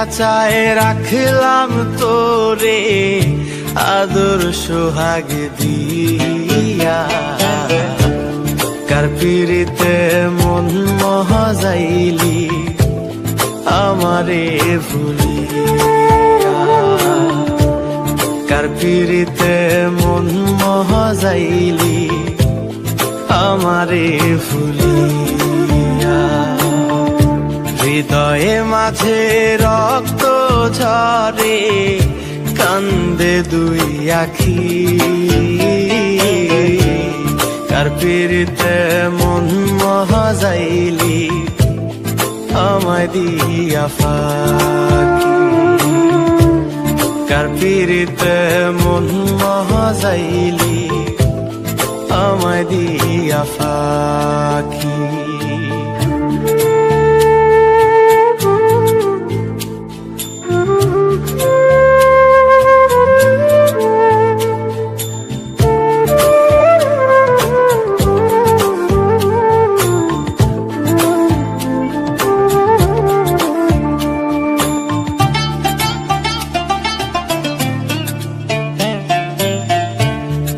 খাঁচায় রাখলাম তোরে আদর সোহাগ দিয়া, কার পিরিতে মন মহাজাইলি আমারে ভুলিয়া, কার পিরিতে মন মহাজাইলি আমারে ভুলিয়া। হৃদয়ে মাঝে রক্ত ঝরে কান্দে দুই আখি, কার পিরিতে মন মহাজাইলি আমায় দিয়া ফাঁকি, কার পিরিতে মন মহাজাইলি আমায় দিয়া ফাঁকি।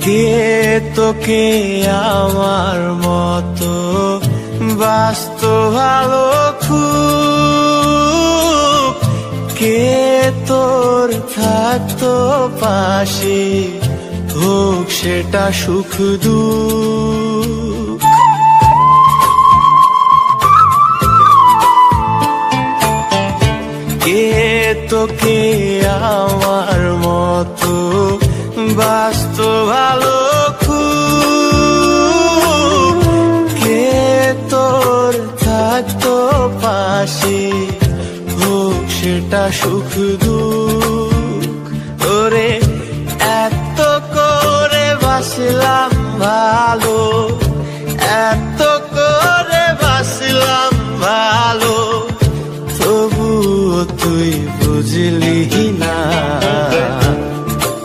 কে তোকে আমার মতো বাস্ত ভালো খুব, কে তোর থাকতো পাশে হোক সেটা সুখ দুঃখ, কে তোকে আমার মতো বাস্ত ভালো খুব, কে তোর থাকতো পাশে হোক সেটা সুখ দুঃখ। তোরে এত করে বাসলাম ভালো, এত করে বাসলাম ভালো, তবুও তুই বুঝলি না,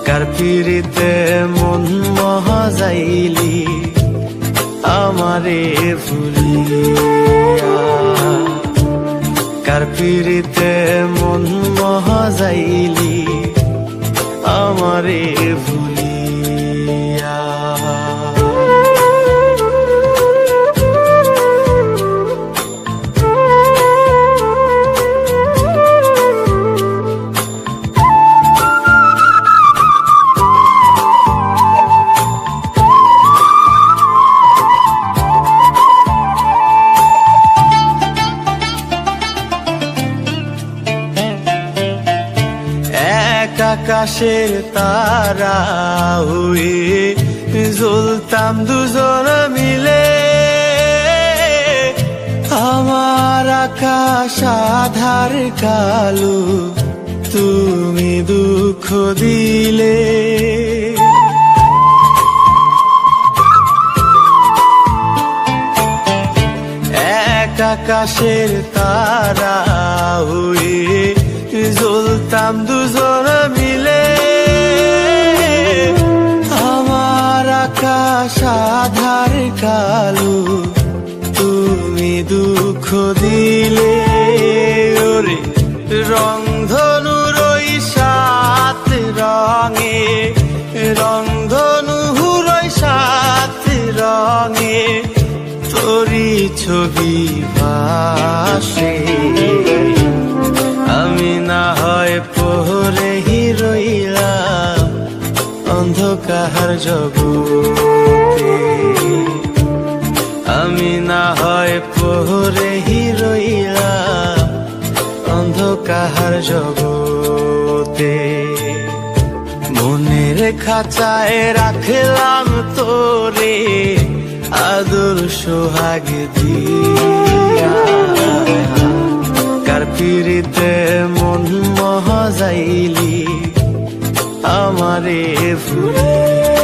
কার পিরিতে মন মহাজাইলি আমারে ভুলিয়া, কার পিরিতে মন মহাজাইলি আমারে ভুলিয়া। আকাশের তারা হয়ে জ্বলতাম দুজন মিলে, আমার আকাশ আধার কালো তুমি দুঃখ দিলে, এক আকাশের তারা হয়ে জ্বলতাম দুজন মিলে, আমার আকাশ আধার কালো তুমি দুঃখ দিলে। ওরে রংধনুর ওই সাত রঙে, রংধনুর ওই সাত রঙে তোরি ছবি ভাসে, আমি না হয় পহরে রইলাম অন্ধকার জগতে, আমি না হয় পহরে রইলাম অন্ধকার জগতে। মনের খাঁচায় রাখলাম তোরে আদর সোহাগ দিয়া, কার পিরিতে মন মহাজাইলি আমারে ভুলিয়া।